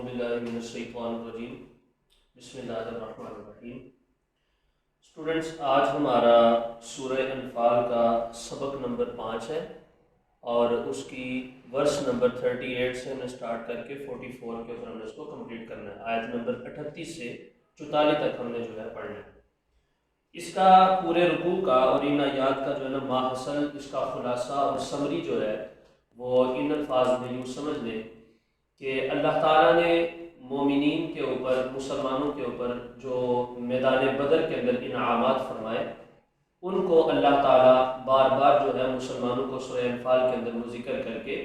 باللہ من الشیطان الرجیم بسم اللہ الرحمن الرحیم۔ اسٹوڈنٹس، آج ہمارا سورہ انفال کا سبق نمبر 5 ہے اور اس کی ورس نمبر 38 سے ہمیں سٹارٹ کر کے 44 کے اوپر ہم نے اس کو کمپلیٹ کرنا ہے۔ آیت نمبر 38 سے 44 تک ہم نے جو ہے پڑھنا ہے۔ اس کا پورے رکوع کا اور ان آیات کا جو ہے نا ماحصل، اس کا خلاصہ اور سمری جو ہے وہ ان الفاظ میں یوں سمجھ لیں کہ اللہ تعالیٰ نے مومنین کے اوپر، مسلمانوں کے اوپر جو میدان بدر کے اندر انعامات فرمائے، ان کو اللہ تعالیٰ بار بار جو ہے مسلمانوں کو سورہ انفال کے اندر وہ ذکر کر کے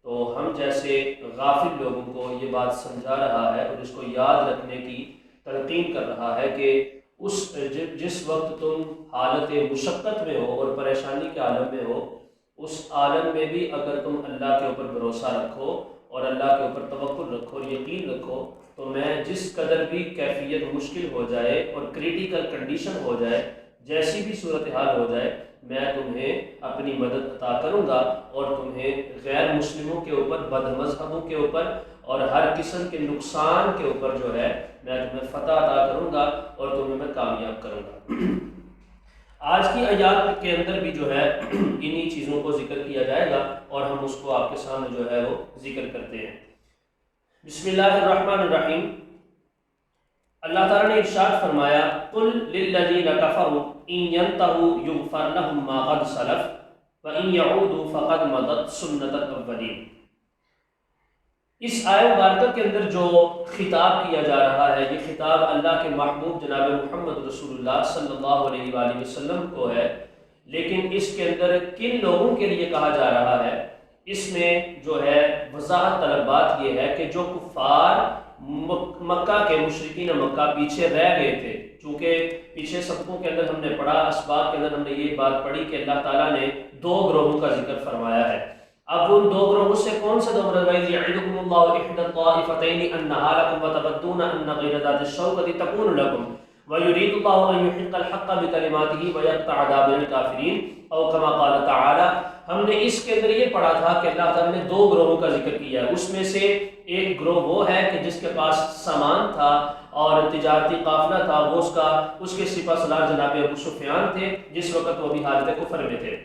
تو ہم جیسے غافل لوگوں کو یہ بات سمجھا رہا ہے اور اس کو یاد رکھنے کی تلقین کر رہا ہے کہ جس وقت تم حالت مشقت میں ہو اور پریشانی کے عالم میں ہو، اس عالم میں بھی اگر تم اللہ کے اوپر بھروسہ رکھو اور اللہ کے اوپر توکل رکھو اور یقین رکھو تو میں جس قدر بھی کیفیت مشکل ہو جائے اور کریٹیکل کنڈیشن ہو جائے، جیسی بھی صورتحال ہو جائے، میں تمہیں اپنی مدد عطا کروں گا اور تمہیں غیر مسلموں کے اوپر، بد مذہبوں کے اوپر اور ہر قسم کے نقصان کے اوپر جو ہے میں تمہیں فتح عطا کروں گا اور تمہیں میں کامیاب کروں گا۔ آج کی آیات کے اندر بھی جو ہے انہی چیزوں کو ذکر کیا جائے گا اور ہم اس کو آپ کے سامنے جو ہے وہ ذکر کرتے ہیں۔ بسم اللہ الرحمن الرحیم۔ اللہ تعالیٰ نے ارشاد فرمایا قُلْ لِلَّذِينَ كَفَرُوا إِن يَنْتَهُوا يُغْفَرْ لَهُم مَّا قَدْ سَلَفَ وَإِن يَعُودُوا فَقَدْ مَضَتْ سُنَّتُ الْأَوَّلِينَ۔ اس آیت مبارکہ کے اندر جو خطاب کیا جا رہا ہے، یہ خطاب اللہ کے محبوب جناب محمد رسول اللہ صلی اللہ علیہ وآلہ وسلم کو ہے، لیکن اس کے اندر کن لوگوں کے لیے کہا جا رہا ہے؟ اس میں جو ہے وضاحت طلب بات یہ ہے کہ جو کفار مکہ کے مشرکین مکہ پیچھے رہ گئے تھے، چونکہ پیچھے سبقوں کے اندر ہم نے پڑھا، اسباق کے اندر ہم نے یہ بات پڑھی کہ اللہ تعالیٰ نے دو گروہوں کا ذکر فرمایا ہے۔ اب ان دو گروہوں سے کون سے دو گروہ ہیں؟ یعدکم اللہ احدی الطائفتین انہا لکم وتودون ان غیر ذات الشوکۃ تکون لکم ویرید اللہ ان یحق الحق بکلماتہ ویقطع دابر الکافرین، او کما قال تعالی۔ ہم نے اس کے اندر یہ پڑھا تھا کہ اللہ تعالیٰ نے دو گروہوں کا ذکر کیا ہے۔ اس میں سے ایک گروہ وہ ہے کہ جس کے پاس سامان تھا اور تجارتی قافلہ تھا، وہ اس کے سپہ سالار جناب ابو سفیان تھے جس وقت وہ بھی حالت کفر میں تھے۔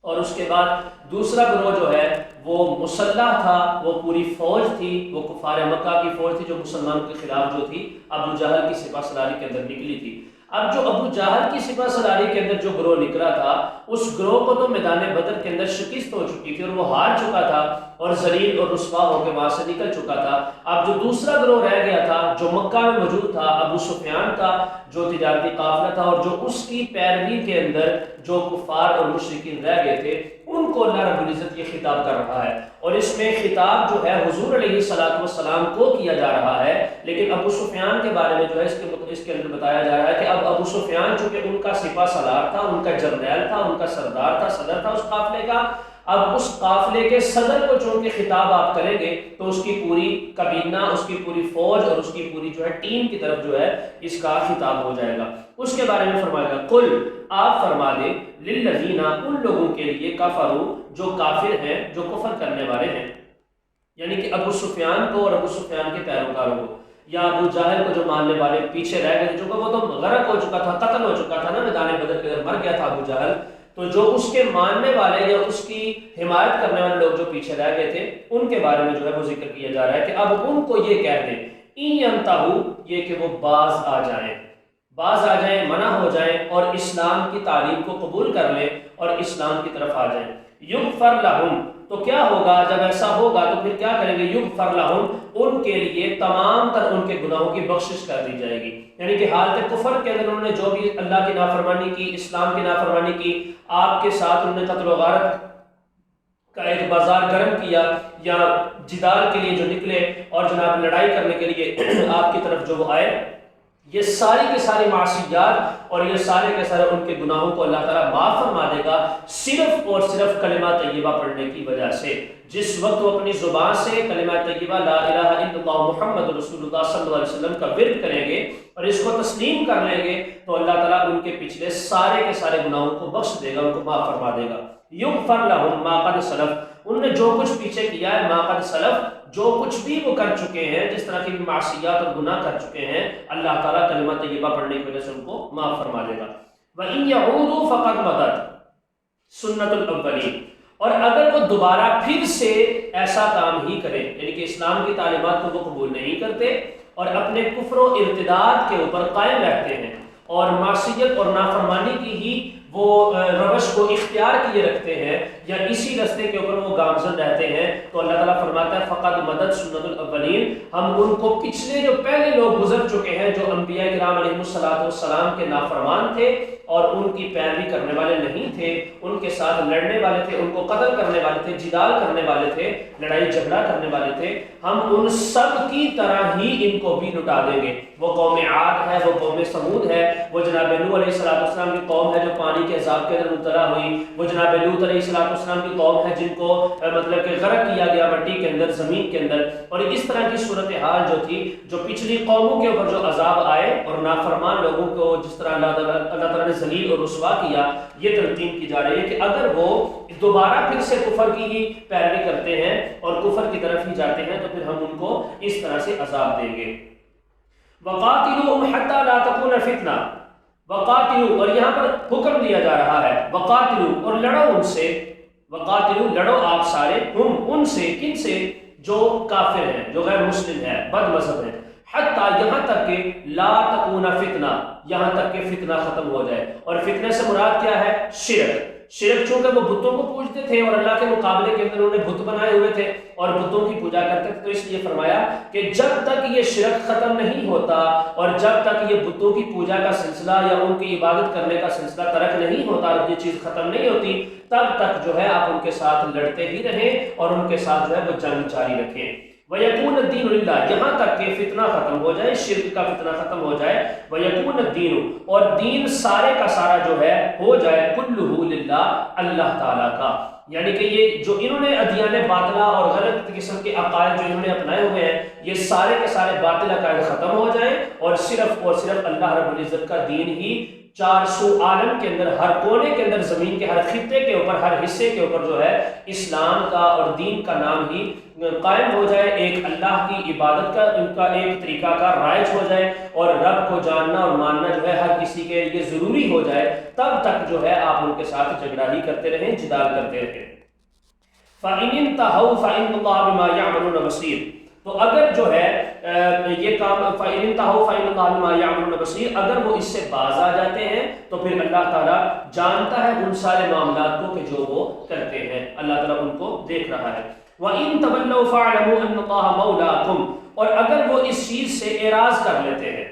اور اس کے بعد دوسرا گروہ جو ہے وہ مسلح تھا، وہ پوری فوج تھی، وہ کفار مکہ کی فوج تھی جو مسلمانوں کے خلاف جو تھی ابو جہل کی سپہ سالاری کے اندر نکلی تھی۔ اب جو ابو جہل کی سپہ سالاری کے اندر جو گروہ نکلا تھا، اس گروہ کو تو میدان بدر کے اندر شکست ہو چکی تھی اور وہ ہار چکا تھا اور ذلیل اور رسوا ہو کے وہاں سے نکل چکا تھا۔ اب جو دوسرا گروہ رہ گیا تھا جو مکہ میں موجود تھا، ابو سفیان کا جو تجارتی قافلہ تھا اور جو اس کی پیروی کے اندر جو کفار اور مشرکین رہ گئے تھے، ان کو اللہ رب العزت یہ خطاب کر رہا ہے اور اس میں خطاب جو ہے حضور علیہ الصلوۃ والسلام کو کیا جا رہا ہے، لیکن ابو سفیان کے بارے میں جو ہے اس کے اندر بتایا جا رہا ہے کہ اب ابو سفیان چونکہ ان کا سپہ سالار تھا، ان کا جرنیل تھا، ان کا سردار تھا، صدر تھا اس قافلے کا، اب اس قافلے کے صدر کو چون کے خطاب آپ کریں گے تو اس کی پوری کابینہ، اس کی پوری فوج اور اس کی پوری جو ہے ٹیم کی طرف جو ہے اس کا خطاب ہو جائے گا۔ اس کے بارے میں فرمائے گا قل، آپ فرما دیں، للذین، ان لوگوں کے لیے، کفروا، جو کافر ہیں، جو کفر کرنے والے ہیں، یعنی کہ ابو سفیان کو اور ابو سفیان کے پیروکاروں کو، یا ابو جہل کو جو ماننے والے پیچھے رہ گئے، جو کہ وہ تو غرق ہو چکا تھا، قتل ہو چکا تھا نا میدان بدر کے اندر، مر گیا تھا ابو جہل، تو جو اس کے ماننے والے یا اس کی حمایت کرنے والے لوگ جو پیچھے رہ گئے تھے، ان کے بارے میں جو ہے وہ ذکر کیا جا رہا ہے کہ اب ان کو یہ کہہ دیں ان ینتہوا، یہ کہ وہ باز آ جائیں، منع ہو جائیں اور اسلام کی تعلیم کو قبول کر لیں اور اسلام کی طرف آ جائیں۔ یغفر لہم، تو کیا ہوگا جب ایسا ہوگا تو پھر کیا کریں گے؟ یغفر لہم، ان کے لیے تمام تر ان کے گناہوں کی بخشش کر دی جائے گی، یعنی کہ حالت کفر کے اندر انہوں نے جو بھی اللہ کی نافرمانی کی، اسلام کی نافرمانی کی، آپ کے ساتھ انہوں نے قتل و غارت کا ایک بازار گرم کیا، یا جدال کے لیے جو نکلے اور جناب لڑائی کرنے کے لیے آپ کی طرف جو وہ آئے، یہ ساری کے ساری معصیات اور یہ سارے کے سارے ان کے گناہوں کو اللہ تعالیٰ معاف فرما دے گا، صرف اور صرف کلمہ طیبہ پڑھنے کی وجہ سے۔ جس وقت وہ اپنی زبان سے کلمہ طیبہ لا الہ الا اللہ محمد رسول اللہ صلی اللہ علیہ وسلم کا ورد کریں گے اور اس کو تسلیم کر لیں گے تو اللہ تعالیٰ ان کے پچھلے سارے کے سارے گناہوں کو بخش دے گا، ان کو معاف فرما دے گا۔ یغفر لہم ما قد سلف، انہوں نے جو کچھ پیچھے کیا ہے ما قد سلف، جو کچھ بھی وہ کر چکے ہیں، جس طرح کی معصیات اور گناہ کر چکے ہیں، اللہ تعالیٰ کلمہ طیبہ پڑھنے کی وجہ سے ان کو معاف فرما دے گا۔ وَإِن يَعُودُوا فَقَدْ مَضَتْ سنت الاولین، اور اگر وہ دوبارہ پھر سے ایسا کام ہی کرے، یعنی کہ اسلام کی تعلیمات کو وہ قبول نہیں کرتے اور اپنے کفر و ارتداد کے اوپر قائم رہتے ہیں اور معصیت اور نافرمانی کی ہی وہ روش کو اختیار کیے رکھتے ہیں یا اسی رستے کے اوپر وہ گامزن رہتے ہیں، تو اللہ تعالیٰ فرماتا ہے فقد مدد سنت الاولین، ہم ان کو پچھلے جو پہلے لوگ گزر چکے ہیں جو انبیاء کرام علیہ السلام کے نافرمان تھے اور ان کی پیروی کرنے والے نہیں تھے، ان کے ساتھ لڑنے والے تھے، ان کو قتل کرنے والے تھے، جدال کرنے والے تھے، لڑائی جھگڑا کرنے والے تھے، ہم ان سب کی طرح ہی ان کو بھی لٹا دیں گے۔ وہ قوم عاد ہے، وہ قوم سمود ہے، وہ جناب نوح علیہ السلام کی قوم ہے جو پانی کے عذاب کے اندر مبتلا ہوئی، وہ جناب لوط علیہ السلام کی قوم ہے جن کو مطلب کہ غرق کیا گیا مٹی کے اندر، زمین کے اندر، اور اس طرح کی صورتحال جو تھی، جو پچھلی قوموں کے اوپر جو عذاب آئے اور نافرمان لوگوں کو جس طرح اللہ تعالیٰ نے ذلیل اور رسوا کیا، یہ تلقین کی جا رہی ہے کہ اگر وہ دوبارہ پھر سے کفر کی ہی پیروی کرتے ہیں اور کفر کی طرف ہی جاتے ہیں تو پھر ہم ان کو اس طرح سے عذاب دیں گے۔ وَقَاتِلُوهُمْ حَتَّى لَا تَكُونَ فِتْنَةٌ، وقاتلو، اور یہاں پر حکم دیا جا رہا ہے وقاتلو، اور لڑو ان سے، وقاتلو لڑو آپ سارے، ہم ان سے، کن سے؟ جو کافر ہیں، جو غیر مسلم ہیں، بد مذہب ہیں، حتیٰ یہاں تک کہ لا تکون فتنہ، یہاں تک کہ فتنہ ختم ہو جائے، اور فتنہ سے مراد کیا ہے؟ شرک۔ شرک چونکہ وہ بتوں کو پوجتے تھے اور اللہ کے مقابلے کے اندر انہوں نے بت بنائے ہوئے تھے اور بتوں کی پوجا کرتے تھے، تو اس لیے فرمایا کہ جب تک یہ شرک ختم نہیں ہوتا اور جب تک یہ بتوں کی پوجا کا سلسلہ یا ان کی عبادت کرنے کا سلسلہ ترک نہیں ہوتا اور یہ چیز ختم نہیں ہوتی، تب تک جو ہے آپ ان کے ساتھ لڑتے ہی رہیں اور ان کے ساتھ جو ہے وہ جنگ جاری رکھیں۔ وَيَكُونَ الدِّينُ لِلَّهِ، یہاں تک کہ فتنہ ختم ہو جائے، شرک کا فتنہ ختم ہو جائے، وَيَكُونَ الدِّينُ، اور دین سارے کا سارا جو ہے ہو جائے، كُلُّهُ لِلَّهِ، اللہ تعالیٰ کا، یعنی کہ یہ جو انہوں نے ادیان باطلہ اور غلط قسم کے عقائد جو انہوں نے اپنائے ہوئے ہیں، یہ سارے کے سارے باطل عقائد ختم ہو جائیں اور صرف اللہ رب العزت کا دین ہی چار سو عالم کے اندر، ہر کونے کے اندر، زمین کے ہر خطے کے اوپر، ہر حصے کے اوپر جو ہے اسلام کا اور دین کا نام ہی قائم ہو جائے، ایک اللہ کی عبادت کا ان کا ایک طریقہ کا رائج ہو جائے اور رب کو جاننا اور ماننا جو ہے ہر کسی کے لیے ضروری ہو جائے، تب تک جو ہے آپ ان کے ساتھ جھگڑا ہی کرتے رہیں، جدال کرتے رہیں۔ فَإِنِ انْتَهَوْا فَإِنَّ اللَّهَ بِمَا يَعْمَلُونَ بَصِيرٌ، تو اگر جو ہے یہ کام فَإِنِ انْتَهَوْا فَإِنَّ اللَّهَ بِمَا يَعْمَلُونَ بَصِيرٌ، اگر وہ اس سے باز آ جاتے ہیں تو پھر اللہ تعالیٰ جانتا ہے ان سارے معاملات کو کہ جو وہ کرتے ہیں، اللہ تعالیٰ ان کو دیکھ رہا ہے۔ وَإِن تَوَلَّوْا فَاعْلَمُوا أَنَّ اللَّهَ مَوْلَاكُمْ، اور اگر وہ اس چیز سے اعراض کر لیتے ہیں،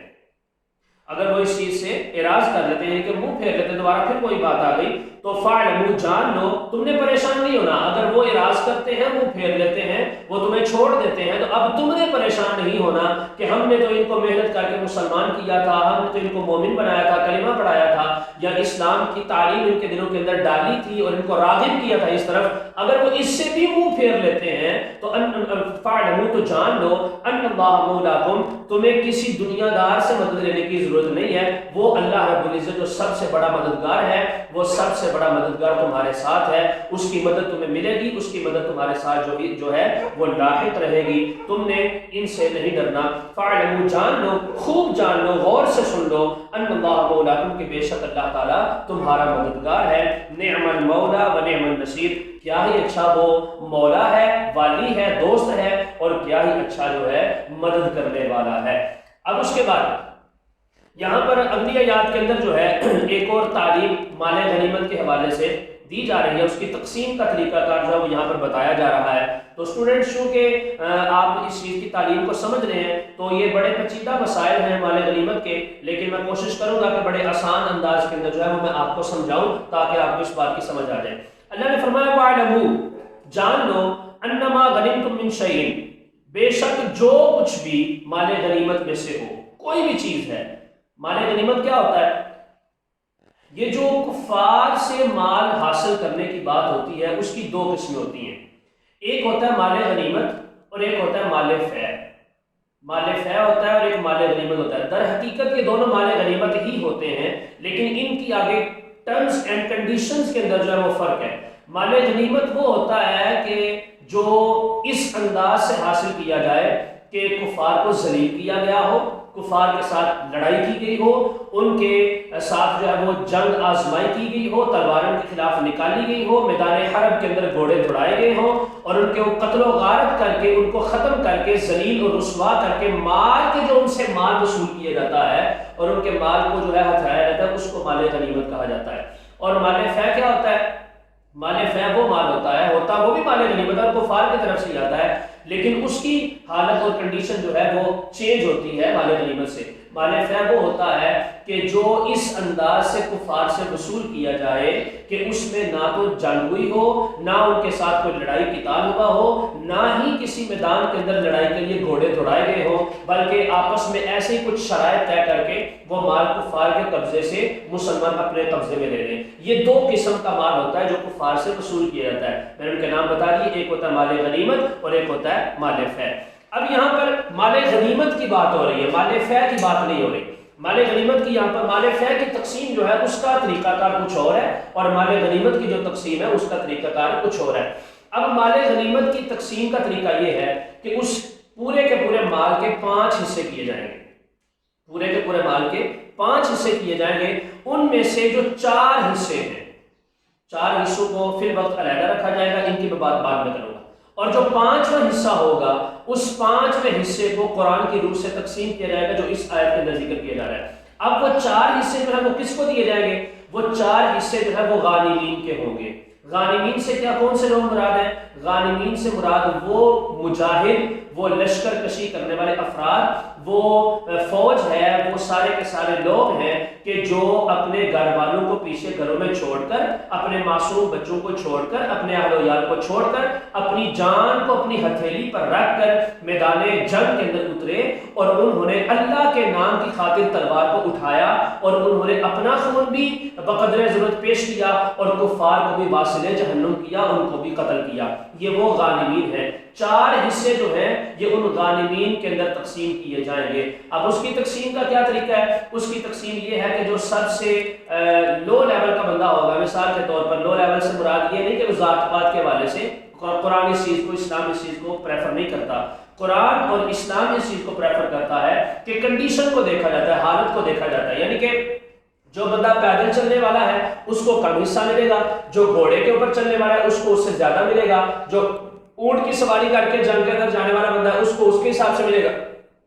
اگر وہ اس چیز سے اعراض کر لیتے ہیں کہ منہ پھیر لیتے ہیں، دوبارہ پھر کوئی بات آ گئی تو فَاعْلَمُوا، جان لو، تم نے پریشان نہیں ہونا، اگر وہ اعراض کرتے ہیں، منہ پھیر لیتے ہیں، وہ تمہیں چھوڑ دیتے ہیں، تو اب تم نے پریشان نہیں ہونا کہ ہم نے تو ان کو محنت کر کے مسلمان کیا تھا، ہم نے تو ان کو مومن بنایا تھا، کلمہ پڑھایا تھا، یا اسلام کی تعلیم ان کے دلوں کے اندر ڈالی تھی اور ان کو راغب کیا تھا اس طرف، اگر وہ اس سے بھی منہ پھیر لیتے ہیں تو فَاعْلَمُوا، تو جان لو، أَنَّ اللَّهَ مَوْلَاكُمْ، تمہیں کسی دنیا دار سے مدد لینے کی ضرورت نہیں ہے، وہ اللہ رب العزت جو سب سے بڑا مددگار ہے، وہ سب سے بڑا مددگار تمہارے ساتھ ہے، اس کی مدد تمہیں ملے گی، اس کی مدد تمہارے ساتھ جو ہے وہ لاحق رہے گی، تم نے ان سے نہیں ڈرنا۔ فَاعْلَمُوا، جان لو، خوب جان لو، غور سے سن لو، أَنَّ اللَّهَ مَوْلَاكُمْ، کہ بے شک اللہ تعالیٰ تمہارا مددگار ہے، نعم المولا و نعم النصیر، کیا ہی اچھا وہ مولا ہے، والی ہے، دوست ہے، اور کیا ہی اچھا جو ہے مدد کرنے والا ہے۔ اب اس کے بعد یہاں پر اگلی آیات کے اندر جو ہے ایک اور تعلیم مال غنیمت کے حوالے سے دی جا رہی ہے، اس کی تقسیم کا طریقہ کار جو ہے وہ یہاں پر بتایا جا رہا ہے۔ تو اسٹوڈنٹس چونکہ آپ اس چیز کی تعلیم کو سمجھ رہے ہیں تو یہ بڑے پیچیدہ مسائل ہیں مال غنیمت کے، لیکن میں کوشش کروں گا کہ بڑے آسان انداز کے اندر جو ہے وہ میں آپ کو سمجھاؤں تاکہ آپ کو اس بات کی سمجھ آ جائے۔ اللہ نے فرمایا وَاعْلَمُوا، جان لو، أَنَّمَا غَنِمْتُم مِّن شَيْءٍ، بے شک جو کچھ بھی مال غنیمت میں سے ہو، کوئی بھی چیز ہے۔ مال غنیمت کیا ہوتا ہے؟ یہ جو کفار سے مال حاصل کرنے کی بات ہوتی ہے اس کی دو قسمیں ہوتی ہیں، ایک ہوتا ہے مال غنیمت اور ایک ہوتا ہے مال فیع۔ مال فیع ہوتا ہے اور ایک مال غنیمت ہوتا ہے، در حقیقت یہ دونوں مال غنیمت ہی ہوتے ہیں، لیکن ان کی آگے ٹرمز اینڈ کنڈیشنز کے اندر جو ہے وہ فرق ہے۔ مال غنیمت وہ ہوتا ہے کہ جو اس انداز سے حاصل کیا جائے کہ کفار کو ذلیل کیا گیا ہو، کفار کے ساتھ لڑائی کی گئی ہو، ان کے ساتھ جو ہے وہ جنگ آزمائی کی گئی ہو، تلواروں کے خلاف نکالی گئی ہو، میدان حرب کے اندر گھوڑے دوڑائے گئے ہوں اور ان کے قتل و غارت کر کے ان کو ختم کر کے ذلیل اور رسوا کر کے مال کے جو ان سے مال وصول کیا جاتا ہے اور ان کے مال کو جو ہے ہتھیایا جاتا ہے، اس کو مال غنیمت کہا جاتا ہے۔ اور مال فے کیا ہوتا ہے؟ مال فے وہ مال ہوتا وہ بھی مال غنیمت اور کفار کی طرف سے آتا ہے، لیکن اس کی حالت اور کنڈیشن جو ہے وہ چینج ہوتی ہے مال غنیمت سے۔ مال فے وہ ہوتا ہے کہ جو اس انداز سے کفار سے وصول کیا جائے کہ اس میں نہ تو جنگ ہوئی ہو، نہ ان کے ساتھ کوئی لڑائی قتال ہوا ہو، نہ ہی کسی میدان کے اندر لڑائی کے لیے گھوڑے دوڑائے گئے ہوں، بلکہ آپس میں ایسے ہی کچھ شرائط طے کر کے وہ مال کفار کے قبضے سے مسلمان اپنے قبضے میں لے لیں۔ یہ دو قسم کا مال ہوتا ہے جو کفار سے وصول کیا جاتا ہے، میں نے ان کے نام بتا دیے، ایک ہوتا ہے مال غنیمت اور ایک ہوتا ہے مال فے۔ اب یہاں پر مال غنیمت کی بات ہو رہی ہے، مال فے کی بات نہیں ہو رہی۔ مال غنیمت کی یہاں پر مال فے کی تقسیم جو ہے اس کا طریقہ کار کچھ اور ہے، اور مال غنیمت کی جو تقسیم ہے اس کا طریقہ کار کچھ اور ہے۔ اب مال غنیمت کی تقسیم کا طریقہ یہ ہے کہ اس پورے کے پورے مال کے 5 حصے کیے جائیں گے، پورے کے پورے مال کے 5 حصے کیے جائیں گے۔ ان میں سے جو 4 حصے ہیں، 4 حصوں کو فی الوقت علیحدہ رکھا جائے گا، ان کی میں بات بعد میں کروں گا، اور جو 5واں حصہ ہوگا اس 5ویں حصے کو قرآن کی روح سے تقسیم کیا جائے گا جو اس آیت کے اندر ذکر کیا جا رہا ہے۔ اب وہ 4 حصے جو ہے وہ کس کو دیے جائیں گے؟ وہ 4 حصے جو ہے وہ غانمین کے ہوں گے۔ غانمین سے کیا کون سے لوگ مراد ہیں؟ غانمین سے مراد وہ مجاہد، وہ لشکر کشی کرنے والے افراد، وہ فوج ہے، وہ سارے کے سارے لوگ ہیں کہ جو اپنے گھر والوں کو پیچھے گھروں میں چھوڑ کر، اپنے معصوم بچوں کو چھوڑ کر، اپنے اہل و عیال کو چھوڑ کر، اپنی جان کو اپنی ہتھیلی پر رکھ کر میدان جنگ کے اندر اترے اور انہوں نے اللہ کے نام کی خاطر تلوار کو اٹھایا اور انہوں نے اپنا خون بھی بقدر ضرورت پیش کیا اور کفار کو بھی واصل جہنم کیا، ان کو بھی قتل کیا۔ یہ وہ غانمین ہیں۔ 4 حصے جو ہیں یہ ان غانمین کے اندر تقسیم کیے جائیں گے۔ اب اس کی تقسیم کا کیا طریقہ ہے؟ اس کی تقسیم یہ ہے کہ جو سب سے لو لیول کا بندہ ہوگا، مثال کے طور پر لو لیول سے مراد یہ نہیں کہ وہ ذات پات کے حوالے سے قرآن اس چیز کو، اسلام اس چیز کو پریفر نہیں کرتا، قرآن اور اسلام اس چیز کو پریفر کرتا ہے کہ کنڈیشن کو دیکھا جاتا ہے، حالت کو دیکھا جاتا ہے، یعنی کہ جو بندہ پیدل چلنے والا ہے اس کو کم حصہ ملے گا، جو گھوڑے کے اوپر چلنے والا ہے اس کو اس سے زیادہ ملے گا، جو اونٹ کی سواری کر کے جنگ کے اندر جانے والا بندہ ہے اس کو اس کے حساب سے ملے گا۔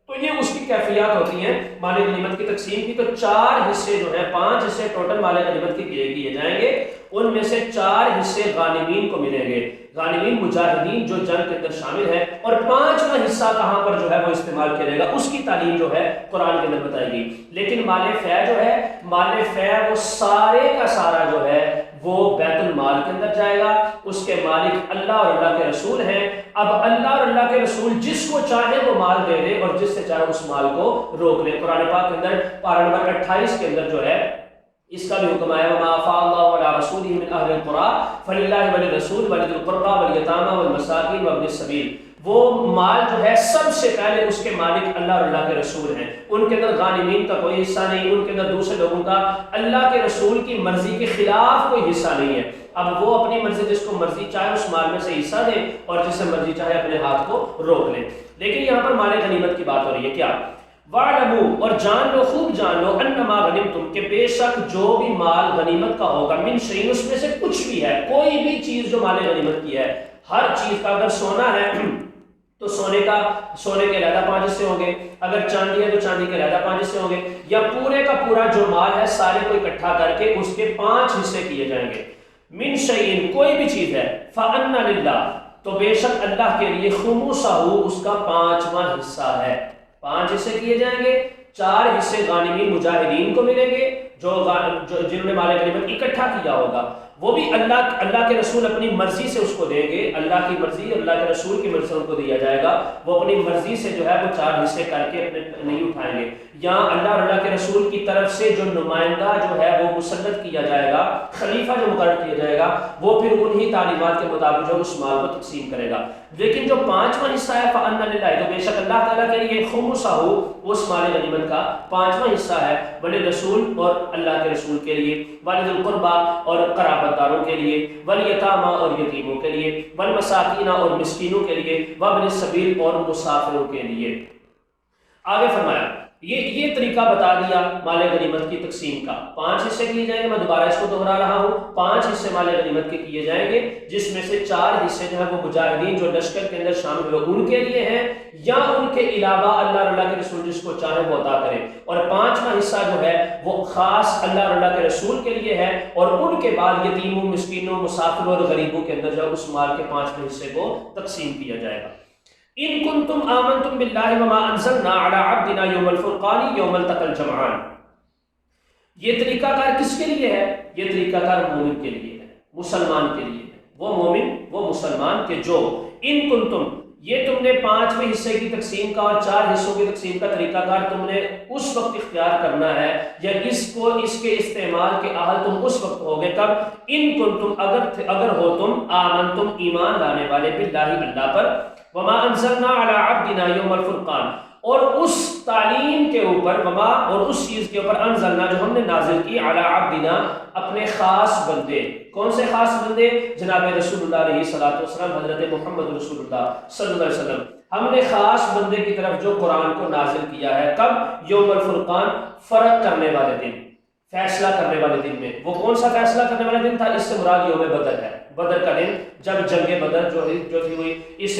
تو یہ اس کی کیفیات ہوتی ہیں مال غنیمت کی تقسیم کی۔ تو 4 حصے جو ہیں، 5 حصے ٹوٹل مال غنیمت کے کیے جائیں گے، ان میں سے 4 حصے غانمین کو ملیں گے، غانمین مجاہدین جو جنگ کے اندر شامل ہیں، اور 5واں حصہ کہاں پر جو ہے وہ استعمال کیا جائے گا، اس کی تعلیم جو ہے قرآن کے اندر بتائی گئی۔ لیکن مال فے جو ہے، مال فے وہ سارے کا سارا جو ہے وہ بیت المال کے اندر جائے گا، اس کے مالک اللہ اور اللہ کے رسول ہیں۔ اب اللہ اور اللہ کے رسول جس کو چاہے وہ مال دے دے اور جس سے چاہے اس مال کو روک لے۔ قرآن پاک کے اندر پارہ نمبر 28 کے اندر جو ہے اس کا بھی حکم آیا، وَمَا أَفَاءَ اللَّهُ عَلَىٰ رَسُولِهِ مِنْ أَهْلِ الْقُرَىٰ فَلِلَّهِ وَلِلرَّسُولِ وَلِذِي الْقُرْبَىٰ وَالْيَتَامَىٰ وَالْمَسَاكِينِ وَابْنِ السَّبِيلِ۔ وہ مال جو ہے سب سے پہلے اس کے مالک اللہ اور اللہ کے رسول ہیں، ان کے اندر غانمین کا کوئی حصہ نہیں، ان کے اندر دوسرے لوگوں کا اللہ کے رسول کی مرضی کے خلاف کوئی حصہ نہیں ہے۔ اب وہ اپنی مرضی، جس کو مرضی چاہے اس مال میں سے حصہ دے اور جس سے مرضی چاہے اپنے ہاتھ کو روک لے۔ لیکن یہاں پر مال غنیمت کی بات ہو رہی ہے، کیا؟ وَاعْلَمُوا، اور جان لو، خوب جان لو، أَنَّمَا غَنِمْتُمْ، کہ بے شک جو بھی مال غنیمت کا ہوگا، من شیء، اس میں سے کچھ بھی ہے، کوئی بھی چیز جو مال غنیمت کی ہے، ہر چیز کا، اگر سونا ہے تو سونے کے علیحدہ 5 حصے ہوں گے، اگر چاندی ہے تو چاندی کے علیحدہ 5 حصے ہوں گے، یا پورے کا پورا جو مال ہے سارے کو اکٹھا کر کے اس کے 5 حصے کیے جائیں گے۔ من شیء، کوئی بھی چیز ہے، فَأَنَّ لِلَّهِ، تو بے شک اللہ کے لیے، خُمُسَهُ، اس کا 5واں حصہ ہے۔ 5 حصے کیے جائیں گے، 4 حصے غانمین مجاہدین کو ملیں گے جو جنہوں نے مال غنیمت اکٹھا کیا ہوگا، وہ بھی اللہ کے رسول اپنی مرضی سے اس کو دیں گے، اللہ کی مرضی، اللہ کے رسول کی مرضی سے ان کو دیا جائے گا، وہ اپنی مرضی سے جو ہے وہ 4 حصے کر کے اپنے نہیں اٹھائیں گے، یا اللہ اور اللہ کے رسول کی طرف سے جو نمائندہ جو ہے وہ مسلط کیا جائے گا، خلیفہ جو مقرر کیا جائے گا، وہ پھر انہی تعلیمات کے مطابق جو اس مال کو تقسیم کرے گا۔ لیکن جو 5واں حصہ ہے، فَأَنَّ لِلَّهِ، تو بے شک اللہ تعالیٰ کے لیے، خُمُسَهُ، اس مال غنیمت کا 5واں حصہ ہے، ولی رسول، اور اللہ کے رسول کے لیے، وَلِذِي الْقُرْبَىٰ، اور قرابت قرابت داروں کے لیے، والیتاما اور یتیموں کے لیے، والمساکین اور مسکینوں کے لیے، وابن السبیل اور مسافروں کے لیے۔ آگے فرمایا یہ طریقہ بتا دیا مال غنیمت کی تقسیم کا۔ 5 حصے کیے جائیں گے، میں دوبارہ اس کو دہرا رہا ہوں، 5 حصے مال غنیمت کے کیے جائیں گے، جس میں سے 4 حصے جو ہے وہ مجاہدین جو لشکر کے اندر شامل ہوئے ان کے لیے ہیں، یا ان کے علاوہ اللہ اور اللہ کے رسول جس کو چاہے وہ عطا کرے، اور 5واں حصہ جو ہے وہ خاص اللہ اور اللہ کے رسول کے لیے ہے، اور ان کے بعد یتیموں، مسکینوں، مسافروں اور غریبوں کے اندر جو اس مال کے 5ویں حصے کو تقسیم کیا جائے گا۔ ان کنتم آمنتم باللہ وما انزلنا علی عبدنا یوم الفرقان یوم التقى الجمعان۔ یہ طریقہ کار کس کے لیے ہے؟ یہ طریقہ کار مومن کے لیے ہے، مسلمان کے لیے ہے، وہ مومن وہ مسلمان کے جو ان کنتم، یہ تم نے 5ویں حصے کی تقسیم کا اور 4 حصوں کی تقسیم کا طریقہ کار تم نے اس وقت اختیار کرنا ہے، یا اس کے استعمال کے اہل تم اس وقت ہوگے کب؟ ان کنتم، اگر ہو تم آمنتم ایمان لانے والے، باللہ اللہ پر، وما انزلنا علی عبدنا یوم الفرقان، اور اس تعلیم کے اوپر، وما اور اس چیز کے اوپر، انزلنا جو ہم نے نازل کی، علی عبدنا اپنے خاص بندے۔ کون سے خاص بندے؟ جناب رسول اللہ علیہ الصلوۃ والسلام، حضرت محمد رسول اللہ صلی اللہ علیہ وسلم، ہم نے خاص بندے کی طرف جو قرآن کو نازل کیا ہے، کب؟ یوم الفرقان، فرق کرنے والے دن، فیصلہ کرنے والے دن میں۔ وہ کون سا فیصلہ کرنے والے دن تھا؟ اس سے مراد یوم بدر ہے، بدر کا دن، جب جنگ بدر جو تھی ہوئی، اس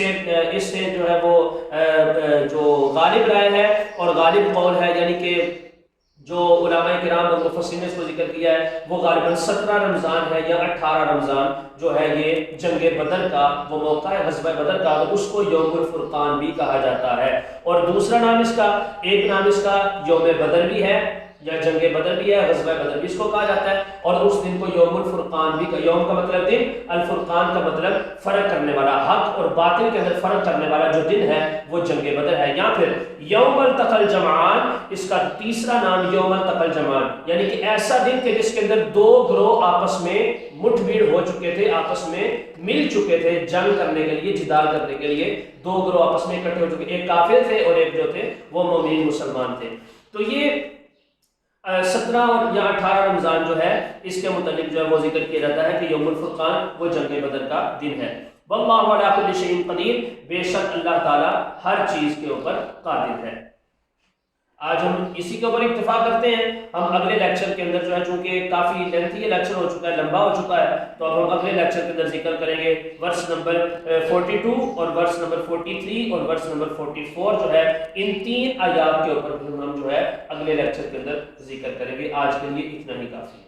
سے جو ہے وہ جو غالب رائے ہے اور غالب قول ہے، یعنی کہ جو علماء کرام اور مفسرین نے اس کو ذکر کیا ہے، وہ غالباً 17 رمضان ہے یا 18 رمضان جو ہے یہ جنگ بدر کا وہ موقع ہے، غزوہ بدر کا، تو اس کو یوم الفرقان بھی کہا جاتا ہے۔ اور دوسرا نام اس کا، ایک نام اس کا یوم بدر بھی ہے، یا جنگ بدر بھی ہے، غزوہ بدر بھی اس کو کہا جاتا ہے، اور اس دن کو یوم الفرقان بھی، یوم کا مطلب دن، الفرقان کا مطلب فرق کرنے والا، حق اور باطل کے اندر فرق کرنے والا جو دن ہے وہ جنگ بدر ہے۔ یا پھر یوم التقى الجمعان، اس کا تیسرا نام یوم التقى الجمعان، یعنی کہ ایسا دن کہ جس کے اندر 2 گروہ آپس میں مٹھ بھیڑ ہو چکے تھے، آپس میں مل چکے تھے جنگ کرنے کے لیے، جدال کرنے کے لیے، 2 گروہ آپس میں اکٹھے ہو چکے، ایک کافر تھے اور ایک جو تھے وہ مومن مسلمان تھے۔ تو یہ 17 اور یا 18 رمضان جو ہے اس کے متعلق جو ہے وہ ذکر کیا جاتا ہے کہ یوم الفرقان وہ جنگ بدر کا دن ہے۔ واللہ علی کل شیء قدیر، بے شک اللہ تعالی ہر چیز کے اوپر قادر ہے۔ آج ہم اسی کے اوپر اکتفا کرتے ہیں، ہم اگلے لیکچر کے اندر جو ہے چونکہ کافی لینتھی یہ لیکچر ہو چکا ہے، لمبا ہو چکا ہے، تو اب ہم اگلے لیکچر کے اندر ذکر کریں گے ورس نمبر 42 اور ورس نمبر 43 اور ورس نمبر 44 جو ہے، ان 3 آیات کے اوپر ہم جو ہے اگلے لیکچر کے اندر ذکر کریں گے۔ آج کے لیے اتنا ہی کافی ہے۔